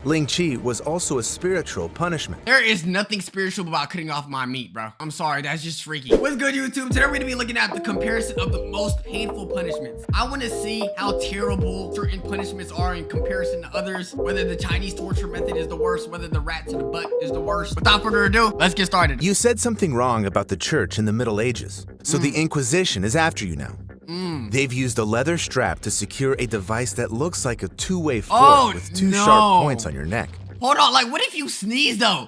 Ling was also a spiritual punishment. There is nothing spiritual about cutting off my meat, bro. I'm sorry, that's just freaky. What's good, YouTube? Today we're gonna be looking at the comparison of the most painful punishments. I wanna see how terrible certain punishments are in comparison to others, whether the Chinese torture method is the worst, whether the rat to the butt is the worst. Without further ado, let's get started. You said something wrong about the church in the Middle Ages, so the Inquisition is after you now. They've used a leather strap to secure a device that looks like a two-way fork with two sharp points on your neck. Hold on, like what if you sneeze though?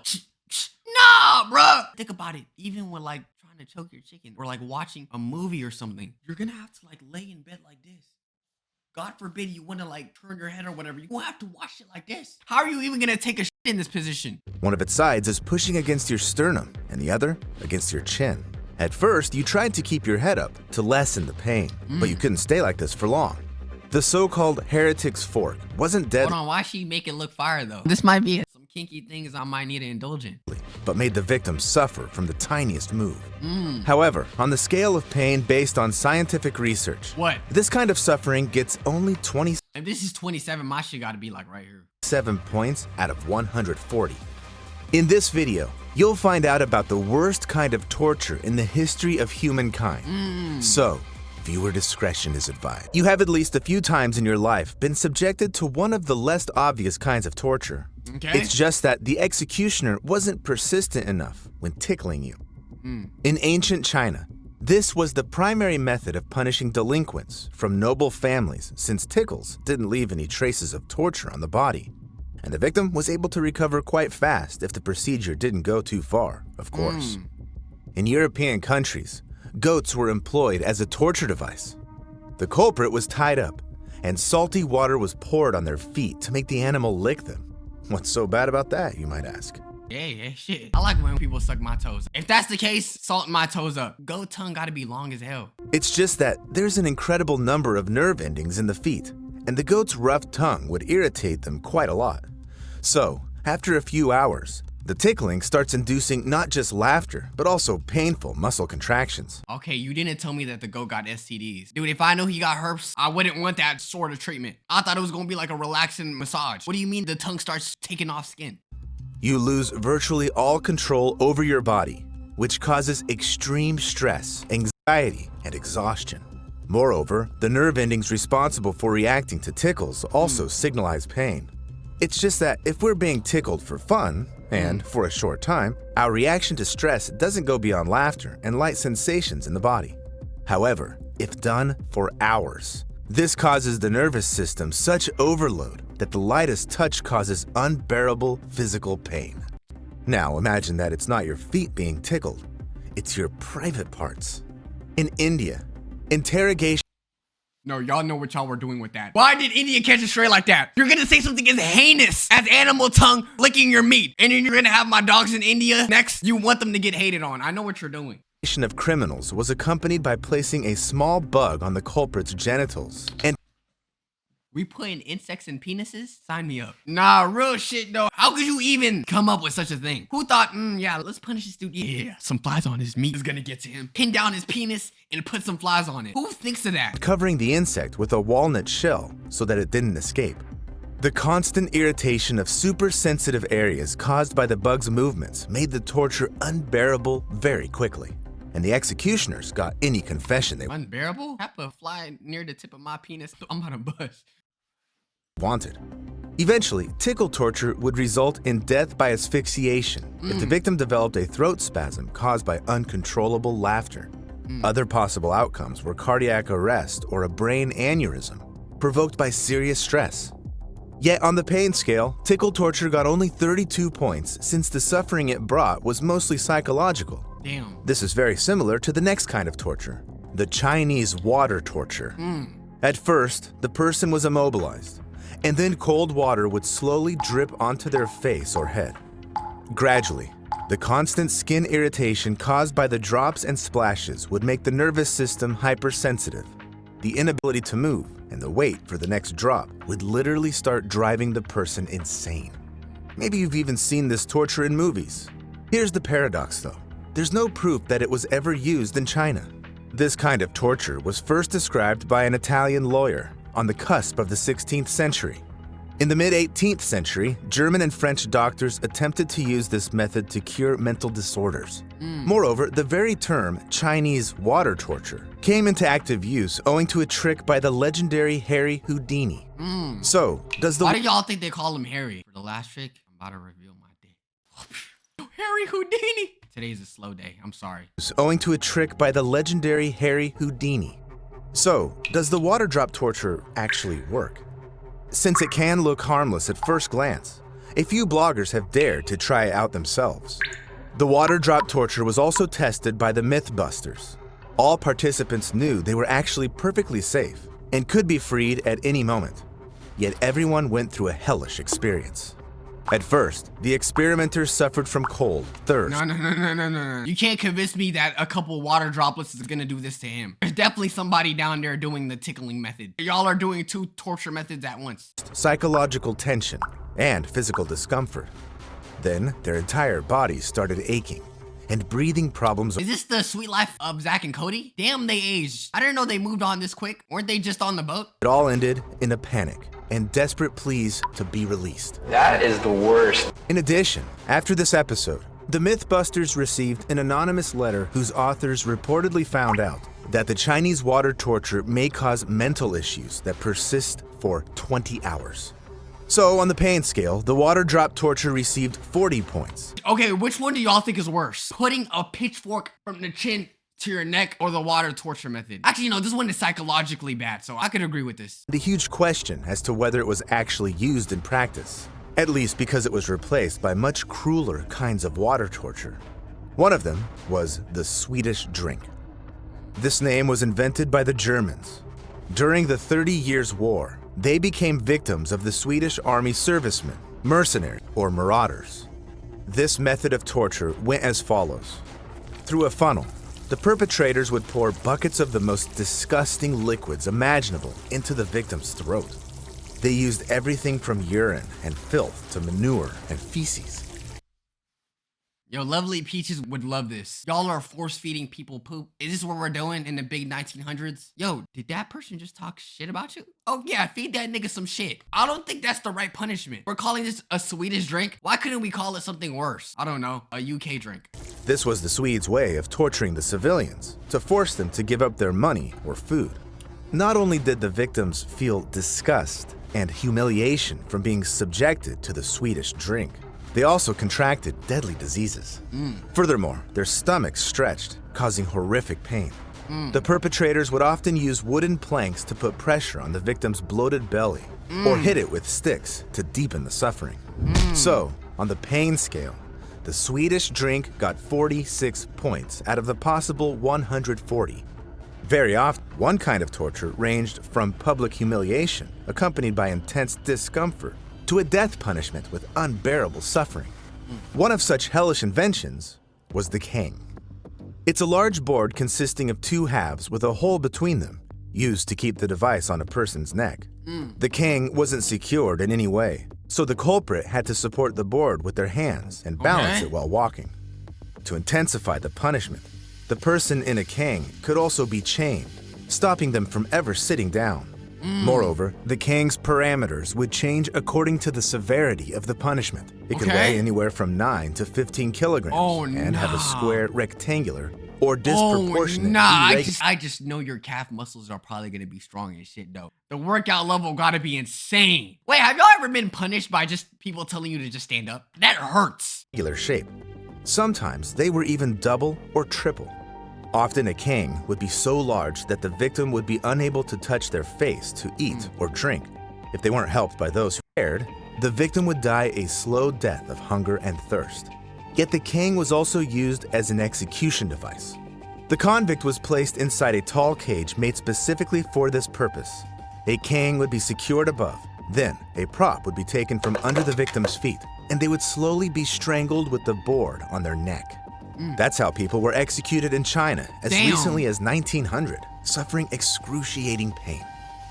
Nah, bruh. Think about it. Even when like trying to choke your chicken or like watching a movie or something, you're gonna have to like lay in bed like this. God forbid you wanna like turn your head or whatever. You won't have to watch it like this. How are you even gonna take a shit in this position? One of its sides is pushing against your sternum and the other against your chin. At first, you tried to keep your head up to lessen the pain, but you couldn't stay like this for long. The so-called heretics fork wasn't deadly. Hold on, why she make it look fire though? This might be some kinky things I might need to indulge in. But made the victim suffer from the tiniest move. However, on the scale of pain based on scientific research, this kind of suffering gets only 27 If this is 27, my shit gotta be like right here. points out of 140. In this video, you'll find out about the worst kind of torture in the history of humankind. So, viewer discretion is advised. You have at least a few times in your life been subjected to one of the less obvious kinds of torture. It's just that the executioner wasn't persistent enough when tickling you. In ancient China, this was the primary method of punishing delinquents from noble families, since tickles didn't leave any traces of torture on the body. And the victim was able to recover quite fast if the procedure didn't go too far, of course. In European countries, goats were employed as a torture device. The culprit was tied up, and salty water was poured on their feet to make the animal lick them. What's so bad about that, you might ask? Yeah, shit. I like when people suck my toes. If that's the case, salt my toes up. Goat tongue gotta be long as hell. It's just that there's an incredible number of nerve endings in the feet, and the goat's rough tongue would irritate them quite a lot. So, after a few hours, the tickling starts inducing not just laughter, but also painful muscle contractions. Okay, you didn't tell me that the goat got STDs. Dude, if I knew he got herpes, I wouldn't want that sort of treatment. I thought it was gonna be like a relaxing massage. What do you mean the tongue starts taking off skin? You lose virtually all control over your body, which causes extreme stress, anxiety, and exhaustion. Moreover, the nerve endings responsible for reacting to tickles also signalize pain. It's just that if we're being tickled for fun, and for a short time, our reaction to stress doesn't go beyond laughter and light sensations in the body. However, if done for hours, this causes the nervous system such overload that the lightest touch causes unbearable physical pain. Now imagine that it's not your feet being tickled, it's your private parts. In India, interrogation. No, y'all know what y'all were doing with that. Why did India catch a stray like that? You're gonna say something as heinous as animal tongue licking your meat, and then you're gonna have my dogs in India next? You want them to get hated on. I know what you're doing. Of criminals was accompanied by placing a small bug on the culprit's genitals. And we putting insects in penises? Sign me up. Nah, real shit though. How could you even come up with such a thing? Who thought, yeah, let's punish this dude. Yeah, some flies on his meat is gonna get to him. Pin down his penis and put some flies on it. Who thinks of that? Covering the insect with a walnut shell so that it didn't escape. The constant irritation of super sensitive areas caused by the bug's movements made the torture unbearable very quickly. And the executioners got any confession they unbearable? Have a fly near the tip of my penis. I'm on a bus. Wanted. Eventually, tickle torture would result in death by asphyxiation if the victim developed a throat spasm caused by uncontrollable laughter. Other possible outcomes were cardiac arrest or a brain aneurysm provoked by serious stress. Yet on the pain scale, tickle torture got only 32 points since the suffering it brought was mostly psychological. Damn. This is very similar to the next kind of torture, the Chinese water torture. At first, the person was immobilized, and then cold water would slowly drip onto their face or head. Gradually, the constant skin irritation caused by the drops and splashes would make the nervous system hypersensitive. The inability to move and the wait for the next drop would literally start driving the person insane. Maybe you've even seen this torture in movies. Here's the paradox though. There's no proof that it was ever used in China. This kind of torture was first described by an Italian lawyer on the cusp of the 16th century. In the mid-18th century, German and French doctors attempted to use this method to cure mental disorders. Moreover, the very term Chinese water torture came into active use owing to a trick by the legendary Harry Houdini. So, Why do y'all think they call him Harry? For the last trick, I'm about to reveal my dick. Harry Houdini! Today's a slow day, I'm sorry. Owing to a trick by the legendary Harry Houdini. So, does the water drop torture actually work? Since it can look harmless at first glance, a few bloggers have dared to try it out themselves. The water drop torture was also tested by the Mythbusters. All participants knew they were actually perfectly safe and could be freed at any moment. Yet everyone went through a hellish experience. At first, the experimenters suffered from cold, thirst. No. You can't convince me that a couple water droplets is gonna do this to him. There's definitely somebody down there doing the tickling method. Y'all are doing two torture methods at once. Psychological tension, and physical discomfort. Then, their entire bodies started aching, and breathing problems. Is this the sweet life of Zach and Cody? Damn, they aged. I didn't know they moved on this quick. Weren't they just on the boat? It all ended in a panic and desperate pleas to be released. That is the worst. In addition, after this episode, the Mythbusters received an anonymous letter whose authors reportedly found out that the Chinese water torture may cause mental issues that persist for 20 hours. So, on the pain scale, the water drop torture received 40 points. Okay, which one do y'all think is worse? Putting a pitchfork from the chin to your neck or the water torture method? Actually, this one is psychologically bad, so I could agree with this. The huge question as to whether it was actually used in practice, at least because it was replaced by much crueler kinds of water torture. One of them was the Swedish drink. This name was invented by the Germans. During the 30 Years' War, they became victims of the Swedish army servicemen, mercenaries, or marauders. This method of torture went as follows. Through a funnel, the perpetrators would pour buckets of the most disgusting liquids imaginable into the victim's throat. They used everything from urine and filth to manure and feces. Yo, Lovely Peaches would love this. Y'all are force-feeding people poop. Is this what we're doing in the big 1900s? Yo, did that person just talk shit about you? Oh yeah, feed that nigga some shit. I don't think that's the right punishment. We're calling this a Swedish drink. Why couldn't we call it something worse? I don't know, a UK drink. This was the Swedes' way of torturing the civilians, to force them to give up their money or food. Not only did the victims feel disgust and humiliation from being subjected to the Swedish drink, they also contracted deadly diseases. Furthermore, their stomachs stretched, causing horrific pain. The perpetrators would often use wooden planks to put pressure on the victim's bloated belly or hit it with sticks to deepen the suffering. So, on the pain scale, the Swedish drink got 46 points out of the possible 140. Very often, one kind of torture ranged from public humiliation, accompanied by intense discomfort, to a death punishment with unbearable suffering. One of such hellish inventions was the kang. It's a large board consisting of two halves with a hole between them, used to keep the device on a person's neck. The kang wasn't secured in any way, so the culprit had to support the board with their hands and balance it while walking. To intensify the punishment, the person in a kang could also be chained, stopping them from ever sitting down. Moreover, the kang's parameters would change according to the severity of the punishment. It could weigh anywhere from 9 to 15 kilograms and have a square, rectangular, or disproportionate I just know your calf muscles are probably gonna be strong as shit though. The workout level gotta be insane. Wait, have y'all ever been punished by just people telling you to just stand up? That hurts. Shape. Sometimes they were even double or triple. Often a kang would be so large that the victim would be unable to touch their face to eat or drink. If they weren't helped by those who cared, the victim would die a slow death of hunger and thirst. Yet the kang was also used as an execution device. The convict was placed inside a tall cage made specifically for this purpose. A kang would be secured above. Then, a prop would be taken from under the victim's feet, and they would slowly be strangled with the board on their neck. That's how people were executed in China as recently as 1900, suffering excruciating pain.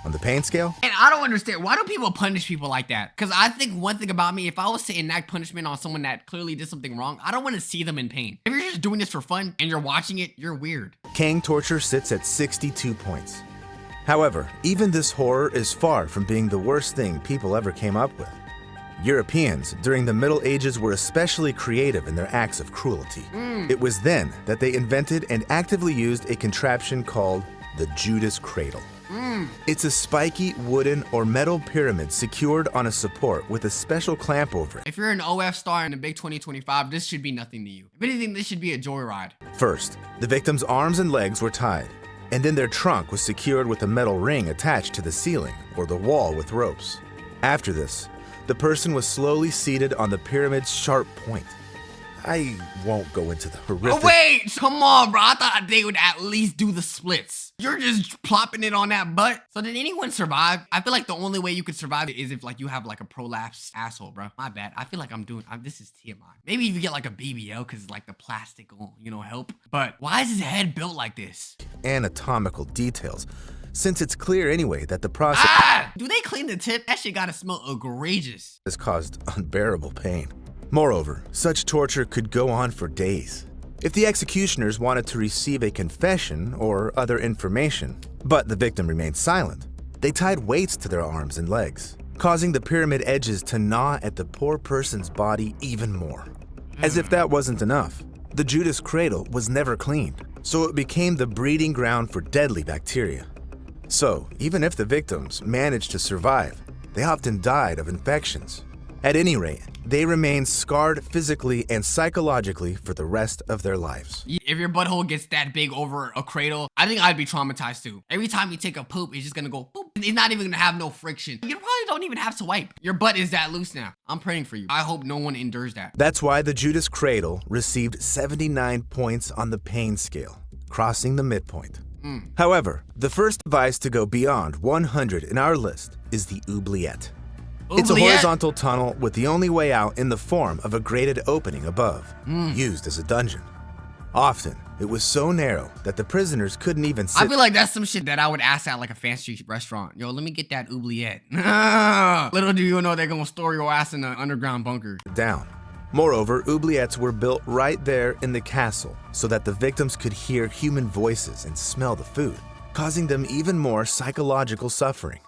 On the pain scale? And I don't understand, why do people punish people like that? Because I think one thing about me, if I was to enact punishment on someone that clearly did something wrong, I don't want to see them in pain. If you're just doing this for fun and you're watching it, you're weird. Kang torture sits at 62 points. However, even this horror is far from being the worst thing people ever came up with. Europeans during the Middle Ages were especially creative in their acts of cruelty. It was then that they invented and actively used a contraption called the Judas cradle. It's a spiky wooden or metal pyramid secured on a support with a special clamp over it. If you're an OF star in the big 2025, this should be nothing to you. If anything, this should be a joyride. First, the victim's arms and legs were tied, and then their trunk was secured with a metal ring attached to the ceiling or the wall with ropes. After this, the person was slowly seated on the pyramid's sharp point. I won't go into the horrific— Oh wait, come on, bro. I thought they would at least do the splits. You're just plopping it on that butt. So did anyone survive? I feel like the only way you could survive it is if like you have like a prolapsed asshole, bro. My bad. I feel like this is TMI. Maybe if you get like a BBL because like the plastic will, help. But why is his head built like this? Anatomical details, since it's clear anyway that the process— Do they clean the tip? That shit gotta smell egregious. has caused unbearable pain. Moreover, such torture could go on for days. If the executioners wanted to receive a confession or other information, but the victim remained silent, they tied weights to their arms and legs, causing the pyramid edges to gnaw at the poor person's body even more. As if that wasn't enough, the Judas cradle was never cleaned, so it became the breeding ground for deadly bacteria. So, even if the victims managed to survive, they often died of infections. At any rate, they remained scarred physically and psychologically for the rest of their lives. If your butthole gets that big over a cradle, I think I'd be traumatized too. Every time you take a poop, it's just gonna go boop. It's not even gonna have no friction. You probably don't even have to wipe. Your butt is that loose now. I'm praying for you. I hope no one endures that. That's why the Judas cradle received 79 points on the pain scale, crossing the midpoint. However, the first device to go beyond 100 in our list is the oubliette. It's a horizontal tunnel with the only way out in the form of a grated opening above, used as a dungeon. Often, it was so narrow that the prisoners couldn't even sit— I feel like that's some shit that I would ask at like a fancy restaurant. Yo, let me get that oubliette. Little do you know they're gonna store your ass in an underground bunker. down. Moreover, oubliettes were built right there in the castle so that the victims could hear human voices and smell the food, causing them even more psychological suffering.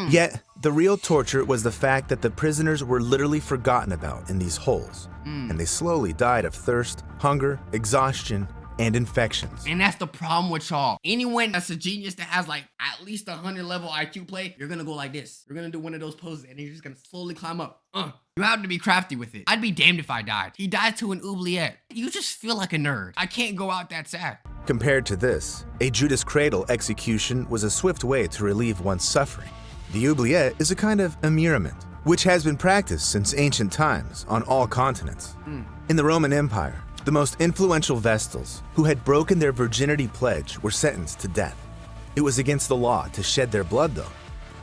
Yet, the real torture was the fact that the prisoners were literally forgotten about in these holes, and they slowly died of thirst, hunger, exhaustion, and infections. And that's the problem with y'all. Anyone that's a genius that has like at least 100 level IQ play, you're gonna go like this. You're gonna do one of those poses and you're just gonna slowly climb up. You have to be crafty with it. I'd be damned if I died. He died to an oubliette. You just feel like a nerd. I can't go out that sad. Compared to this, a Judas cradle execution was a swift way to relieve one's suffering. The oubliette is a kind of immurement, which has been practiced since ancient times on all continents. In the Roman Empire, the most influential Vestals who had broken their virginity pledge were sentenced to death. It was against the law to shed their blood though,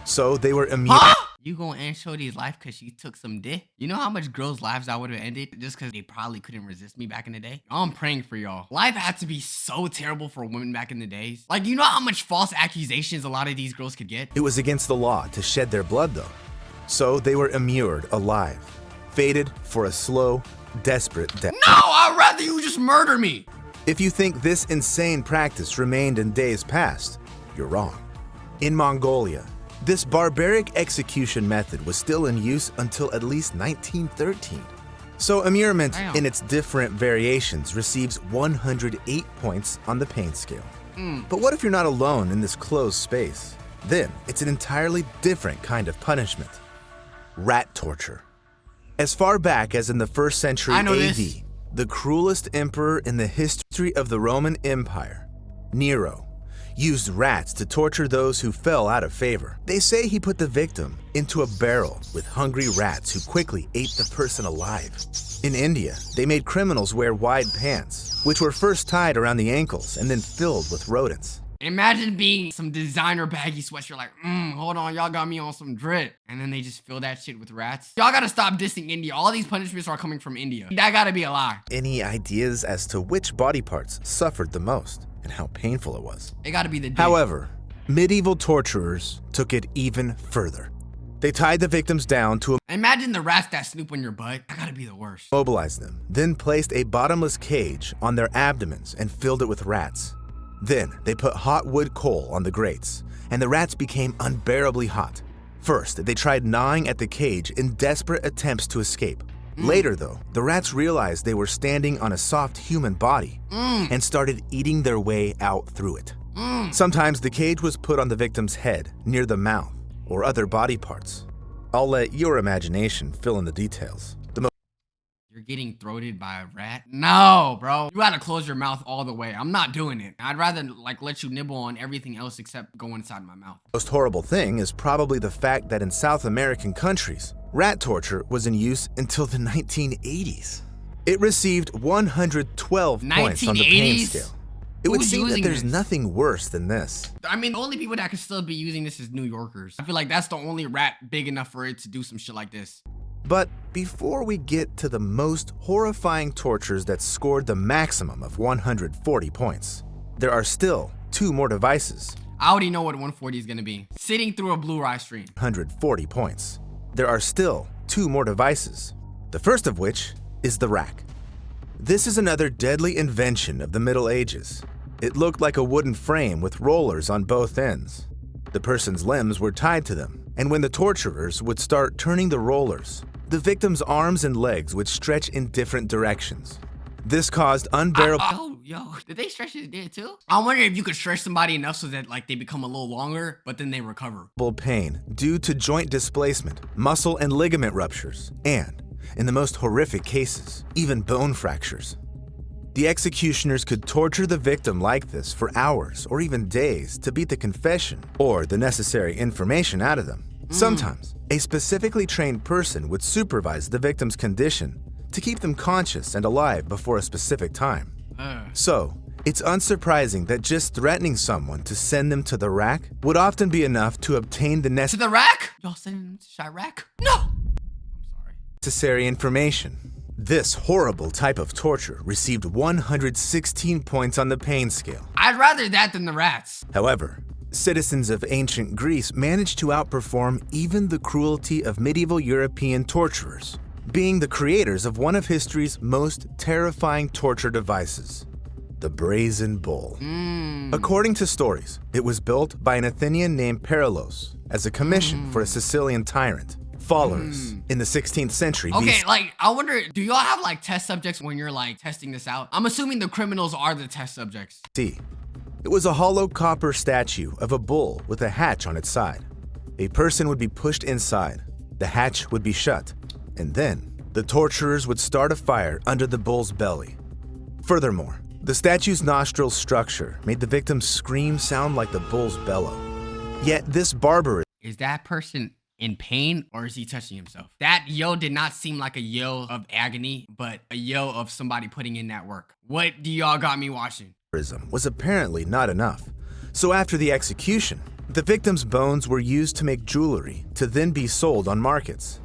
so they were immune. You gonna end Shorty's life because she took some dick? You know how much girls' lives I would have ended just because they probably couldn't resist me back in the day? I'm praying for y'all. Life had to be so terrible for women back in the days. Like, you know how much false accusations a lot of these girls could get? It was against the law to shed their blood though, so they were immured alive, fated for a slow, desperate death. No, I'd rather you just murder me. If you think this insane practice remained in days past, you're wrong. In Mongolia, this barbaric execution method was still in use until at least 1913. So immurement in its different variations receives 108 points on the pain scale. But what if you're not alone in this closed space? Then it's an entirely different kind of punishment. Rat torture. As far back as in the 1st century AD, the cruelest emperor in the history of the Roman Empire, Nero, used rats to torture those who fell out of favor. They say he put the victim into a barrel with hungry rats who quickly ate the person alive. In India, they made criminals wear wide pants, which were first tied around the ankles and then filled with rodents. Imagine being some designer baggy sweats. You're like, hold on, y'all got me on some drip. And then they just fill that shit with rats. Y'all gotta stop dissing India. All these punishments are coming from India. That gotta be a lie. Any ideas as to which body parts suffered the most and how painful it was? It gotta be the dick. However, medieval torturers took it even further. They tied the victims down to Imagine the rats that snoop on your butt. That gotta be the worst. immobilize them, then placed a bottomless cage on their abdomens and filled it with rats. Then they put hot wood coal on the grates, and the rats became unbearably hot. First, they tried gnawing at the cage in desperate attempts to escape. Later, though, the rats realized they were standing on a soft human body and started eating their way out through it. Sometimes the cage was put on the victim's head, near the mouth, or other body parts. I'll let your imagination fill in the details. You're getting throated by a rat? No, bro. You gotta close your mouth all the way. I'm not doing it. I'd rather like let you nibble on everything else except go inside my mouth. The most horrible thing is probably the fact that in South American countries, rat torture was in use until the 1980s. It received 112 points on the pain scale. It would seem that there's nothing worse than this. I mean, the only people that could still be using this is New Yorkers. I feel like that's the only rat big enough for it to do some shit like this. But before we get to the most horrifying tortures that scored the maximum of 140 points, there are still 2 more devices. I already know what 140 is gonna be. Sitting through a blue rice stream. 140 points. There are still 2 more devices. The first of which is the rack. This is another deadly invention of the Middle Ages. It looked like a wooden frame with rollers on both ends. The person's limbs were tied to them, and when the torturers would start turning the rollers, the victim's arms and legs would stretch in different directions. This caused unbearable did they stretch his dick too? I wonder if you could stretch somebody enough so that like they become a little longer, but then they recover. Pain due to joint displacement, muscle and ligament ruptures, and, in the most horrific cases, even bone fractures. The executioners could torture the victim like this for hours or even days to beat the confession or the necessary information out of them. Sometimes, a specifically trained person would supervise the victim's condition to keep them conscious and alive before a specific time. So, it's unsurprising that just threatening someone to send them to the rack would often be enough to obtain the To the rack? Y'all sending them to Chirac? No! I'm sorry. Necessary information. This horrible type of torture received 116 points on the pain scale. I'd rather that than the rats. However, citizens of ancient Greece managed to outperform even the cruelty of medieval European torturers, being the creators of one of history's most terrifying torture devices, the brazen bull. According to stories, it was built by an Athenian named Perilos as a commission for a Sicilian tyrant. Followers in the 16th century. Okay, like, I wonder, do y'all have like test subjects when you're like testing this out? I'm assuming the criminals are the test subjects. It was a hollow copper statue of a bull with a hatch on its side. A person would be pushed inside, the hatch would be shut, and then the torturers would start a fire under the bull's belly. Furthermore, the statue's nostril structure made the victim's scream sound like the bull's bellow. Yet this barbarism— Is that person in pain or is he touching himself? That yell did not seem like a yell of agony, but a yell of somebody putting in that work. What do y'all got me watching? Was apparently not enough. So after the execution, the victim's bones were used to make jewelry to then be sold on markets.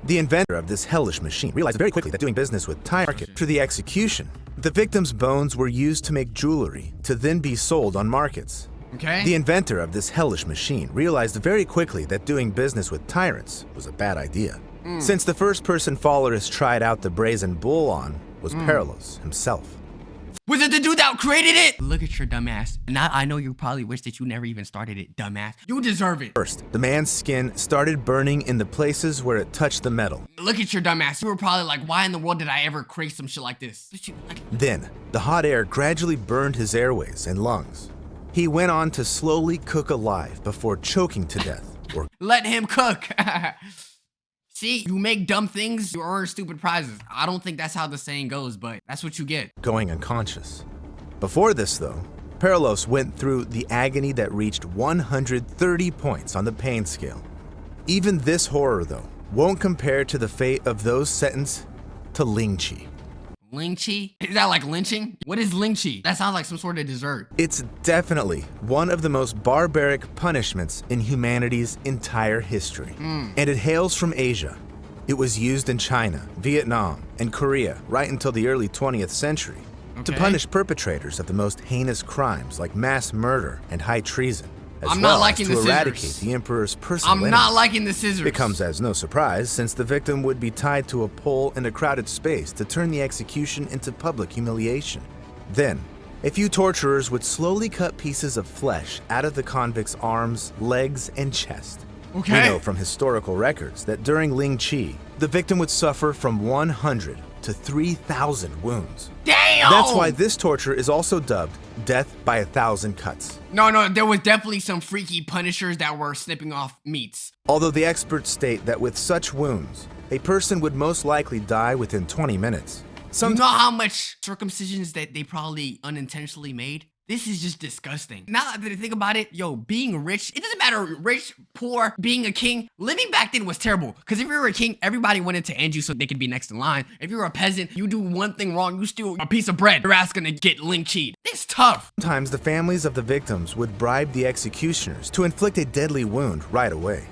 The inventor of this hellish machine realized very quickly that doing business with market after the execution, the victim's bones were used to make jewelry to then be sold on markets. Okay. The inventor of this hellish machine realized very quickly that doing business with tyrants was a bad idea. Since the first person followers tried out the brazen bull on was Perilos himself. Was it the dude that created it? Look at your dumb ass. Now I know you probably wish that you never even started it, dumbass. You deserve it. First, the man's skin started burning in the places where it touched the metal. Look at your dumb ass. You were probably like, why in the world did I ever create some shit like this? Then, the hot air gradually burned his airways and lungs. He went on to slowly cook alive before choking to death. Let him cook. See, you make dumb things, you earn stupid prizes. I don't think that's how the saying goes, but that's what you get. Going unconscious. Before this, though, Perilos went through the agony that reached 130 points on the pain scale. Even this horror, though, won't compare to the fate of those sentenced to Ling. Lynchy? Is that like lynching? What is lynchy? That sounds like some sort of dessert. It's definitely one of the most barbaric punishments in humanity's entire history. And it hails from Asia. It was used in China, Vietnam, and Korea right until the early 20th century to punish perpetrators of the most heinous crimes like mass murder and high treason, as well as to eradicate the emperor's personal enemies. I'm not liking the scissors. It comes as no surprise, since the victim would be tied to a pole in a crowded space to turn the execution into public humiliation. Then, A few torturers would slowly cut pieces of flesh out of the convict's arms, legs, and chest. Okay. We know from historical records that during Ling, the victim would suffer from 100 to 3,000 wounds. Damn! That's why this torture is also dubbed death by 1,000 cuts. No, there was definitely some freaky punishers that were snipping off meats. Although the experts state that with such wounds, a person would most likely die within 20 minutes. You know how much circumcisions that they probably unintentionally made? This is just disgusting. Now that I think about it, yo, being rich, it doesn't matter rich, poor, being a king. Living back then was terrible. Because if you were a king, everybody wanted to end you so they could be next in line. If you were a peasant, you do one thing wrong, you steal a piece of bread, your ass gonna get lynchied. It's tough. Sometimes the families of the victims would bribe the executioners to inflict a deadly wound right away.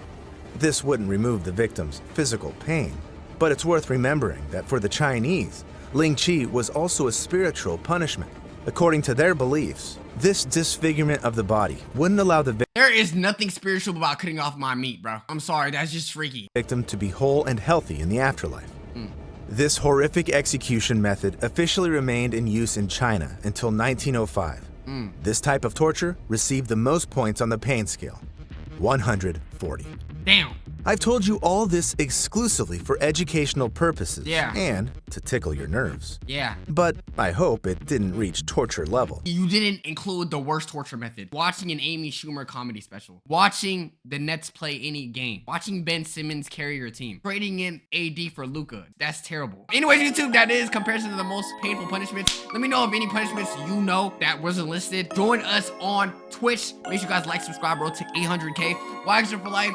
This wouldn't remove the victim's physical pain, but it's worth remembering that for the Chinese, Ling was also a spiritual punishment. According to their beliefs, this disfigurement of the body wouldn't allow the There is nothing spiritual about cutting off my meat, bro. I'm sorry, that's just freaky. victim to be whole and healthy in the afterlife. This horrific execution method officially remained in use in China until 1905. This type of torture received the most points on the pain scale, 140. Damn. I've told you all this exclusively for educational purposes and to tickle your nerves. Yeah. But I hope it didn't reach torture level. You didn't include the worst torture method. Watching an Amy Schumer comedy special. Watching the Nets play any game. Watching Ben Simmons carry your team. Trading in AD for Luka. That's terrible. Anyways, YouTube, that is comparison to the most painful punishments. Let me know of any punishments you know that wasn't listed. Join us on Twitch. Make sure you guys like, subscribe, bro, to 800K. Wagster for life.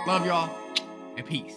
Love y'all, and peace.